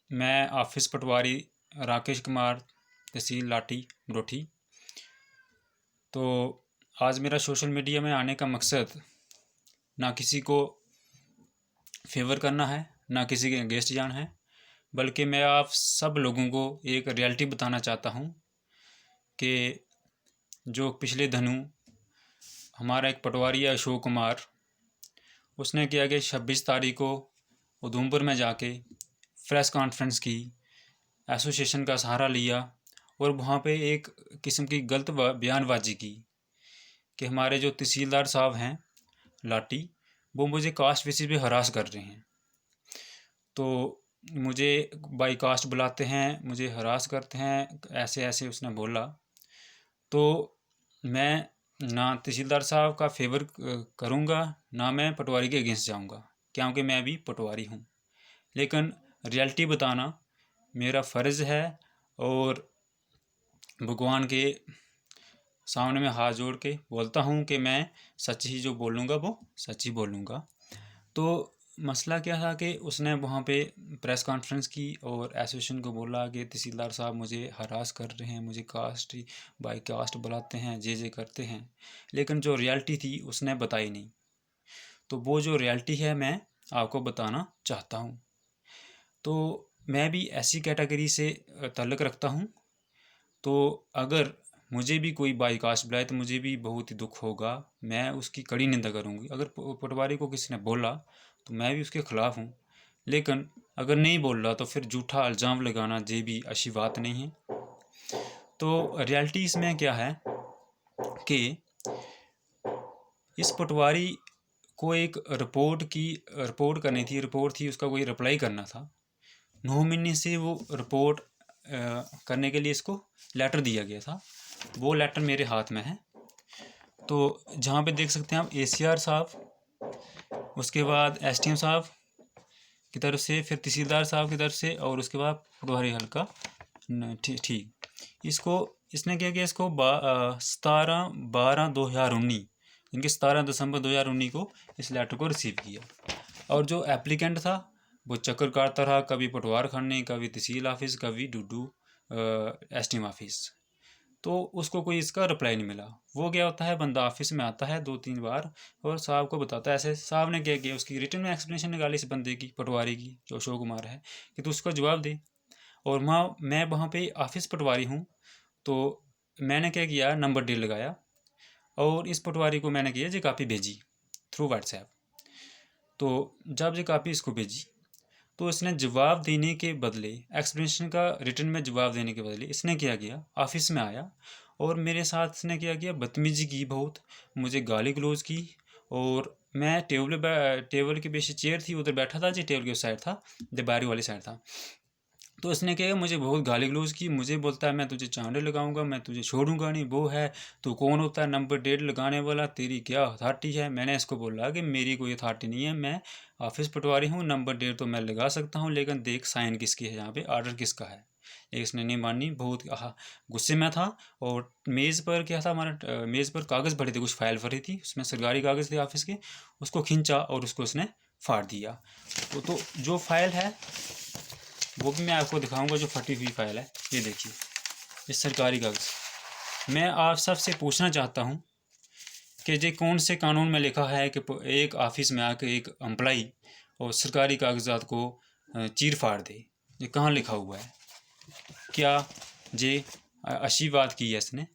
मैं ऑफिस पटवारी राकेश कुमार, तहसील लाठी मरोठी। तो आज मेरा सोशल मीडिया में आने का मकसद ना किसी को फेवर करना है, ना किसी के अगेंस्ट जाना है, बल्कि मैं आप सब लोगों को एक रियलिटी बताना चाहता हूँ कि जो पिछले दिनों हमारा एक पटवारी है अशोक कुमार, उसने किया कि 26 तारीख को उधमपुर में जाके प्रेस कॉन्फ्रेंस की, एसोसिएशन का सहारा लिया और वहाँ पे एक किस्म की गलत बयानबाजी की कि हमारे जो तहसीलदार साहब हैं लाठी, वो मुझे कास्ट बेसिस पे हरास कर रहे हैं। तो मुझे बाई कास्ट बुलाते हैं, मुझे हरास करते हैं, ऐसे ऐसे उसने बोला। तो मैं ना तहसीलदार साहब का फेवर करूँगा, ना मैं पटवारी के अगेंस्ट जाऊँगा, क्योंकि मैं भी पटवारी हूँ। लेकिन रियलिटी बताना मेरा फ़र्ज़ है और भगवान के सामने में हाथ जोड़ के बोलता हूँ कि मैं सच ही जो बोलूँगा वो सच ही बोलूँगा। तो मसला क्या था कि उसने वहाँ पे प्रेस कॉन्फ्रेंस की और एसोसिएशन को बोला कि तहसीलदार साहब मुझे हरास कर रहे हैं, मुझे कास्ट बाई कास्ट बुलाते हैं, जे करते हैं, लेकिन जो रियलिटी थी उसने बताई नहीं। तो वो जो रियलिटी है मैं आपको बताना चाहता हूँ। तो मैं भी ऐसी कैटेगरी से ताल्लुक़ रखता हूँ। तो अगर मुझे भी कोई बाई कास्ट बुलाए तो मुझे भी बहुत ही दुख होगा, मैं उसकी कड़ी निंदा करूँगी। अगर पटवारी को किसी ने बोला तो मैं भी उसके ख़िलाफ़ हूँ, लेकिन अगर नहीं बोल रहा तो फिर झूठा इल्ज़ाम लगाना ये भी अच्छी बात नहीं है। तो रियलिटी इसमें क्या है कि इस पटवारी को एक रिपोर्ट करनी थी, रिपोर्ट थी, उसका कोई रिप्लाई करना था। 9 महीने से वो रिपोर्ट करने के लिए इसको लेटर दिया गया था। वो लेटर मेरे हाथ में है। तो जहाँ पे देख सकते हैं आप एसीआर साहब, उसके बाद एसडीएम साहब की तरफ से, फिर तहसीलदार साहब की तरफ से, और उसके बाद पटवारी हल्का ठीक। इसने क्या किया, इसको 17/12/2019 इनके 17 दिसंबर 2019 को इस लेटर को रिसीव किया। और जो एप्लीकेंट था वो चक्कर काटता रहा, कभी पटवार खाने, कभी तहसील ऑफिस, कभी डूडू एसडीएम ऑफिस। तो उसको कोई इसका रिप्लाई नहीं मिला। वो क्या होता है, बंदा ऑफिस में आता है 2-3 बार और साहब को बताता है, ऐसे साहब ने क्या किया, उसकी रिटर्न में एक्सप्लेनेशन निकाली इस बंदे की, पटवारी की, जो अशोक कुमार है, कि तू उसका जवाब दे। और मैं वहाँ पे ऑफिस पटवारी हूँ। तो मैंने क्या किया, नंबर डे लगाया और इस पटवारी को मैंने किया जी कापी भेजी थ्रू व्हाट्सएप। तो जब ये कापी इसको भेजी तो इसने जवाब देने के बदले, एक्सप्लेनेशन का रिटर्न में जवाब देने के बदले, इसने क्या किया, ऑफिस में आया और मेरे साथ इसने क्या किया, बदतमीजी की, बहुत मुझे गाली गलौज की। और मैं टेबल के पीछे चेयर थी, उधर बैठा था जी, टेबल के उस साइड था, जो बारी वाली साइड था। तो इसने क्या, मुझे बहुत गाली गलौज की, मुझे बोलता है मैं तुझे चांडे लगाऊंगा, मैं तुझे छोड़ूंगा नहीं, वो है तू कौन होता है नंबर डेट लगाने वाला, तेरी क्या अथॉरिटी है। मैंने इसको बोला कि मेरी कोई अथॉरिटी नहीं है, मैं ऑफिस पटवारी हूँ, नंबर डेट तो मैं लगा सकता हूँ, लेकिन देख साइन किसकी है यहाँ पे, ऑर्डर किसका है। इसने नहीं मानी, बहुत गुस्से में था। और मेज़ पर क्या था, हमारा मेज़ पर कागज़ भरे थे, कुछ फाइल भरी थी, उसमें सरकारी कागज़ थे ऑफिस के, उसको खींचा और उसको उसने फाड़ दिया। तो जो फाइल है वो भी मैं आपको दिखाऊंगा, जो फटी हुई फाइल है, ये देखिए, ये सरकारी कागज़। मैं आप सबसे पूछना चाहता हूँ कि ये कौन से कानून में लिखा है कि एक ऑफिस में आके एक एम्प्लाई और सरकारी कागजात को चीर फाड़ दे। ये कहाँ लिखा हुआ है? क्या ये अच्छी बात की है इसने?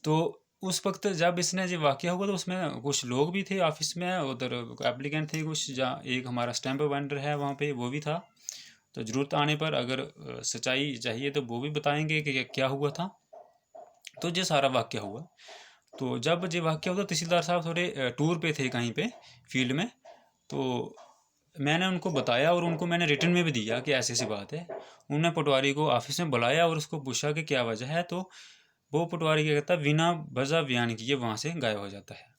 तो उस वक्त जब इसने ये वाक़या हुआ तो उसमें कुछ लोग भी थे ऑफिस में, उधर एप्लीकेंट थे कुछ, जहाँ एक हमारा स्टैम्प वेंडर है वहाँ पे, वो भी था। तो ज़रूरत आने पर अगर सच्चाई चाहिए तो वो भी बताएंगे कि क्या हुआ था। तो ये सारा वाक़या हुआ। तो जब ये वाक़या हुआ, तहसीलदार साहब थोड़े टूर पे थे कहीं पे फील्ड में। तो मैंने उनको बताया और उनको मैंने रिटर्न में भी दिया कि ऐसी ऐसी बात है। उन्होंने पटवारी को ऑफिस में बुलाया और उसको पूछा कि क्या वजह है। तो वो पटवारी क्या कहता है, बिना वजह बयान किए वहाँ से गायब हो जाता है।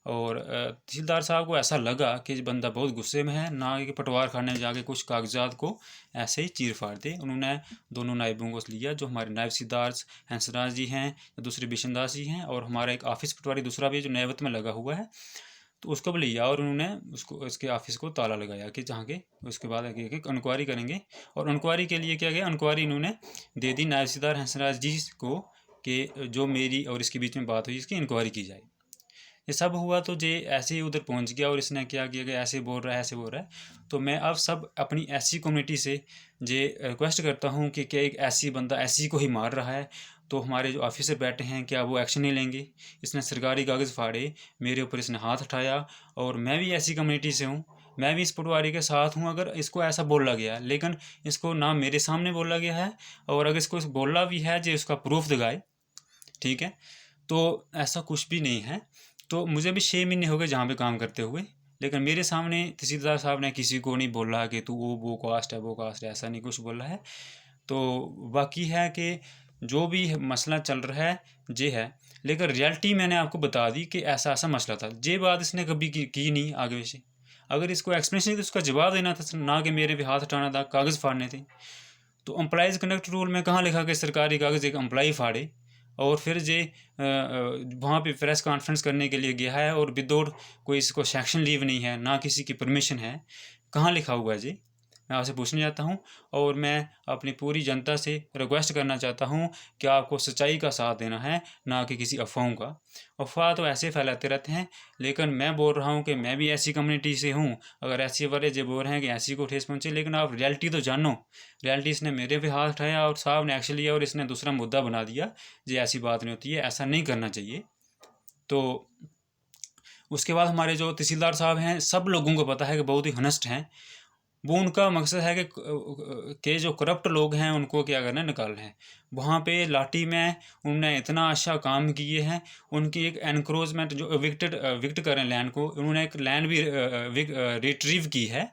और तहसीलदार साहब को ऐसा लगा कि बंदा बहुत गुस्से में है, ना कि पटवार खाने जाके कुछ कागजात को ऐसे ही चीर फाड़ दे। उन्होंने दोनों नायबों को लिया, जो हमारे नायब सिद्धार्थ हंसराज जी हैं, दूसरे बिशन दास जी हैं, और हमारा एक ऑफिस पटवारी दूसरा भी जो नैवत में लगा हुआ है। तो उसको भी लिया और उन्होंने उसको उसके ऑफिस को ताला लगाया कि जहाँ के उसके बाद आगे इंक्वायरी करेंगे। और इंक्वायरी के लिए क्या गया, इंक्वायरी इन्होंने दे दी नायब तहसीलदार हंसराज जी को कि जो मेरी और इसके बीच में बात हुई इसकी इंक्वायरी की जाए। ये सब हुआ तो जे ऐसे ही उधर पहुंच गया और इसने क्या किया कि ऐसे बोल रहा है ऐसे बोल रहा है। तो मैं अब सब अपनी ऐसी कम्युनिटी से जे रिक्वेस्ट करता हूँ कि क्या एक ऐसी बंदा ऐसी को ही मार रहा है तो हमारे जो ऑफिसर बैठे हैं क्या वो एक्शन नहीं लेंगे। इसने सरकारी कागज़ फाड़े, मेरे ऊपर इसने हाथ उठाया और मैं भी ऐसी कम्युनिटी से हूँ, मैं भी इस पटवारी के साथ हूँ। अगर इसको ऐसा बोला गया लेकिन इसको ना मेरे सामने बोला गया है और अगर इसको बोला भी है जो उसका प्रूफ दिखाए, ठीक है, तो ऐसा कुछ भी नहीं है। तो मुझे भी 6 महीने हो गए जहाँ पे काम करते हुए, लेकिन मेरे सामने तहसीलदार साहब ने किसी को नहीं बोला कि तू वो कास्ट है वो कास्ट है, ऐसा नहीं कुछ बोला है। तो बाकी है कि जो भी मसला चल रहा है ये है, लेकिन रियलिटी मैंने आपको बता दी कि ऐसा ऐसा मसला था। ये बात इसने कभी की नहीं आगे से। अगर इसको एक्सप्लेनेशन तो उसका जवाब देना था, ना कि मेरे भी हाथ उठाना था, कागज़ फाड़ने थे। तो एम्प्लॉयज़ कंडक्ट रूल में कहाँ लिखा कि सरकारी कागज़ एक एम्प्लॉई फाड़े और फिर जे वहाँ पे प्रेस कॉन्फ्रेंस करने के लिए गया है और विदाउट कोई इसको सेक्शन लीव नहीं है, ना किसी की परमिशन है, कहाँ लिखा हुआ है जी? मैं आपसे पूछने जाता हूँ और मैं अपनी पूरी जनता से रिक्वेस्ट करना चाहता हूँ कि आपको सच्चाई का साथ देना है, ना कि किसी अफवाहों का। अफवाह तो ऐसे फैलाते रहते हैं, लेकिन मैं बोल रहा हूँ कि मैं भी ऐसी कम्युनिटी से हूँ। अगर ऐसे वाले जो बोल रहे हैं कि ऐसी को ठेस पहुँचे, लेकिन आप रियलिटी तो जानो। रियलिटी इसने मेरे पे हाथ उठाया और साहब ने एक्शन लिया और इसने दूसरा मुद्दा बना दिया जी ऐसी बात नहीं होती है, ऐसा नहीं करना चाहिए। तो उसके बाद हमारे जो तहसीलदार साहब हैं, सब लोगों को पता है कि बहुत ही हनेस्ट हैं। वो उनका मकसद है कि जो करप्ट लोग हैं उनको क्या करना है, निकालना है। वहाँ पे लाठी में उन्होंने इतना अच्छा काम किए हैं। उनकी एक एनक्रोचमेंट जो विक्ट करें लैंड को, उन्होंने एक लैंड भी रिट्रीव की है,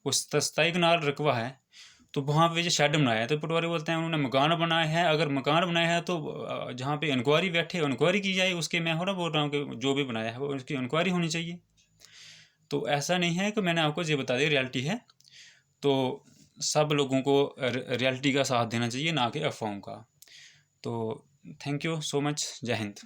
उस 27 कनाल रकबा है। तो वहाँ पे जो शेड बनाया है तो पटवारी बोलते हैं उन्होंने मकान बनाया है। अगर मकान बनाया है तो जहाँ पे इंक्वायरी बैठे इंक्वायरी की जाए उसके। मैं हो ना बोल रहा हूँ कि जो भी बनाया है वो उसकी इंक्वायरी होनी चाहिए। तो ऐसा नहीं है कि मैंने आपको ये बता दिया रियलिटी है। तो सब लोगों को रियलिटी का साथ देना चाहिए, ना कि अफवाहों का। तो थैंक यू सो मच। जय हिंद।